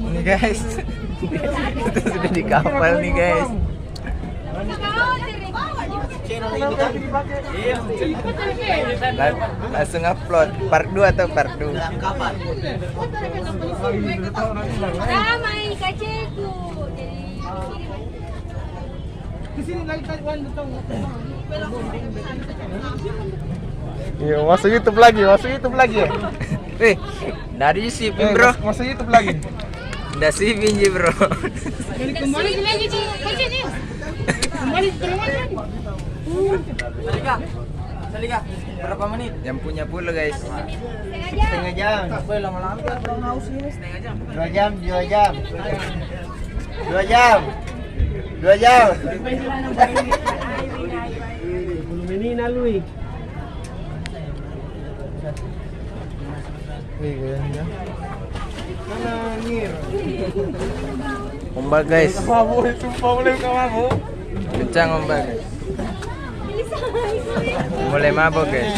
Ini guys, kita sudah di kapal nih guys. Langsung upload part 2 atau part 2? Ramai kaceku. Iya, masuk YouTube lagi ya. Dari sih bro. Masuk YouTube lagi. Nggak sih binji bro. Kembali lagi di kaceku. Kembali ke rumah. Salika, berapa menit? Yang punya pula guys. Setengah jam. Apa lama-lama kan orang haus ini setengah jam. 2 jam, 2 jam. 2 jam. 2 jam. Belum ini nalui. Mana ngir? Ombak guys. Mabuk, sumpah boleh kau mabuk. Kencang ombak guys. Mulai mabok guys.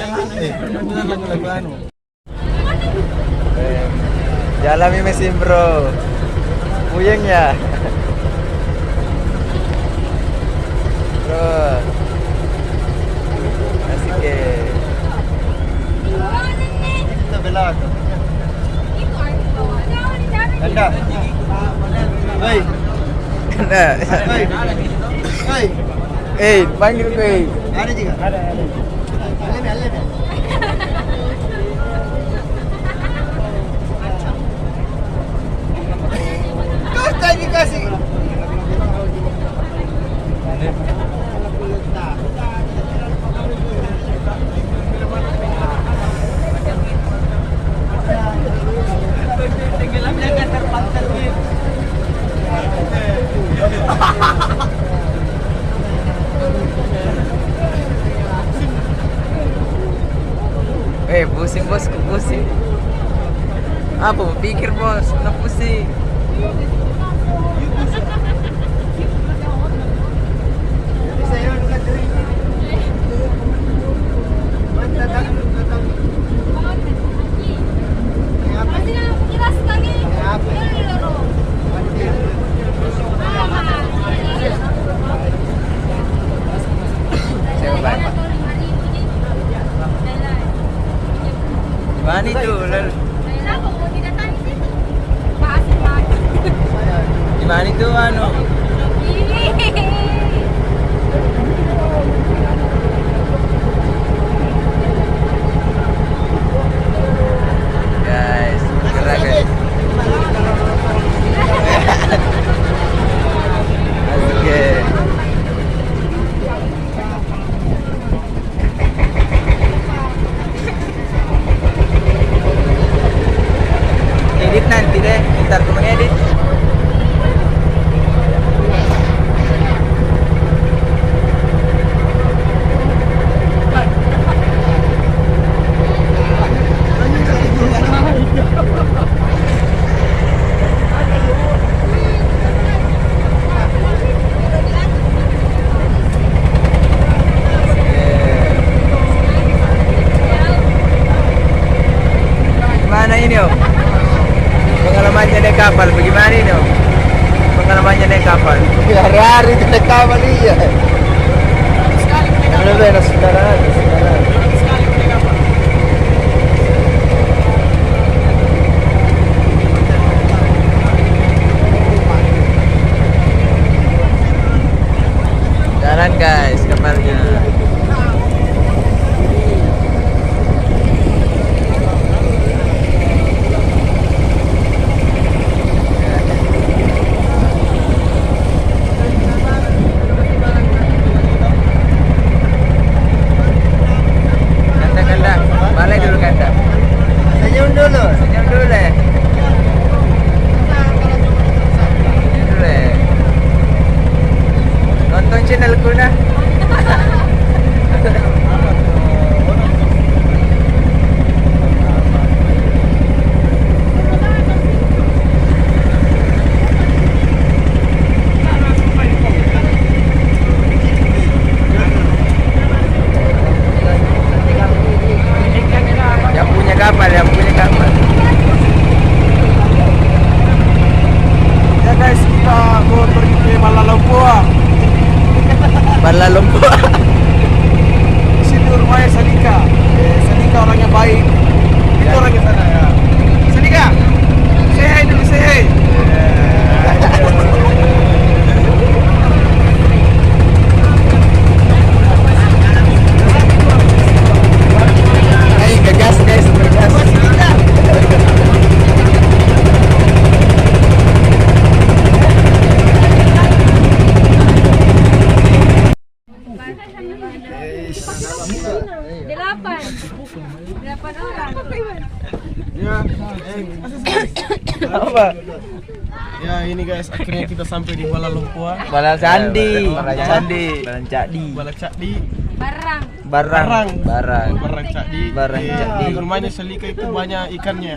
Jalami mesin bro. Puyeng ya. Bro. Asik ya. Kita belak. Anda. Hei. Kena. Hei. Hei. Panggil gue. Ada juga. Ada. Alem. Kau tadi kasih. Pusing bos, pusing. Apa mau pikir bos? Nak pusing. Mana itu? Di mana itu anu? Guys, gerak guys. Oke. Edit nanti deh, ntar gue mengedit. Gimana ini om? Pengalamannya naik kapal, bagaimana ini om? Pengalamannya naik kapal? Hari-hari naik kapal iya. Benar-benar sekarang. Jalan guys kapalnya. Apa? Ya ini guys, akhirnya kita sampai di Kuala Lumpur. Balan Candi. Balan Candi. Balan Candi. Balak Cakdi. Barang. Barang. Barang Cakdi. Barang Di Cakdi. rumahnya Selika itu banyak ikannya.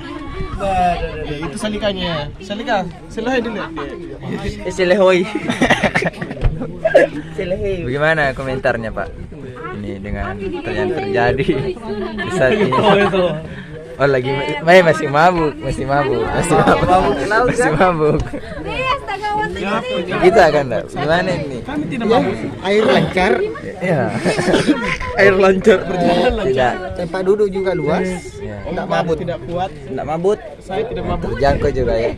Ya itu selikannya. Selika, selahai dulu. Silehoi. Bagaimana komentarnya Pak? Ini dengan yang terjadi di saat ini. Oh lagi masih mabuk. Masih mabuk. Kita kan enggak? Gimana ini? Kami tidak mabuk. Air lancar. Ya. Air lancar berjalan lancar. Tempat duduk juga luas. Ya. Tidak mabuk, tidak kuat. Enggak mabut. Saya tidak mabuk. Terjangkau juga ya.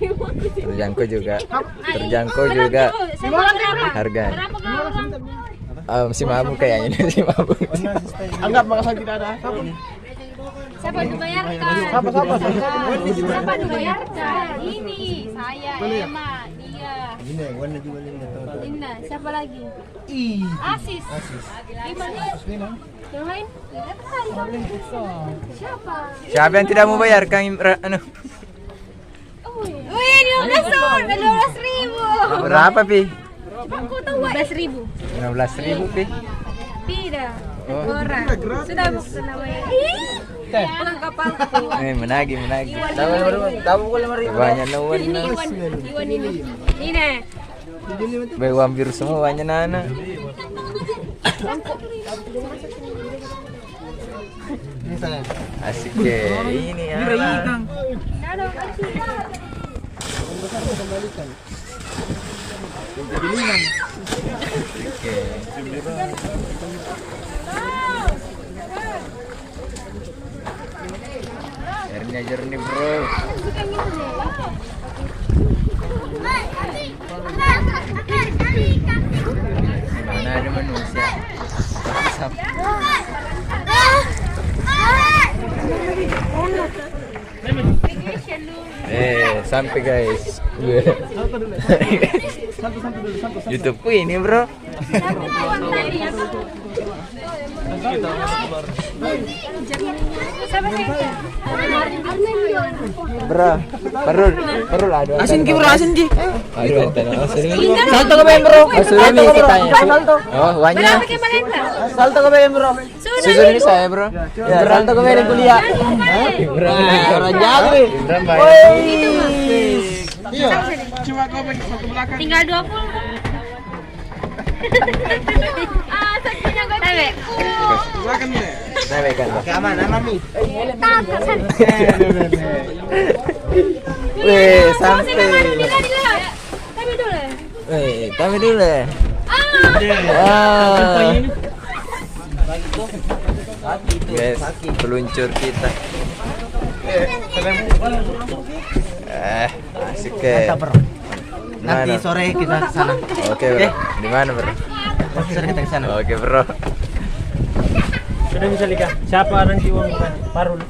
Terjangkau juga harga. Masih mabuk kayaknya masih mabuk. Anggap makasih tidak ada. Siapa dibayarkan? Siapa dibayarkan? Ini saya, Emma, dia. Linda, siapa lagi? Asis. Lima. Yang lain? Siapa? Siapa yang tidak mau bayar Kang anu? Wih, 12.000. Berapa Pi? Aku tahu 12.000. 16.000 Pi. Tidak. Oh. Orang. Sudah bukan namanya. Pulang kapal. Menagih. Tahu kok 5.000. Banyak nawan. Ini Iwan ini. Ini. Baik hampir semua banyak nana. Ini saya. Asik deh. Ini ya. Airnya jernih bro. Mana ada manusia? Sampai guys. YouTubeku ini bro. Bro, perlu ada. Asin ki bro, asin ki. Aduh, salto ke bem bro. Sudah nih kitanya. Oh, banyak. Salto ke bem bro. Sudah ini saya bro. Ya, salto ke bem kuliah. Bro, orang jago nih. Iya. Cuma kau bagi satu belakang. Tinggal 20. Satunya gue Belakang nih. Nah, kan. Aman nih. Weh, sampai. Kami dulu. Guys, peluncur kita. Asik ke. Nanti sore kita ke sana. Oke, bro. Di mana, bro? Sore kita ke sana. Oke, bro. Sudah bisa Lika. Siapa nanti uang Parul?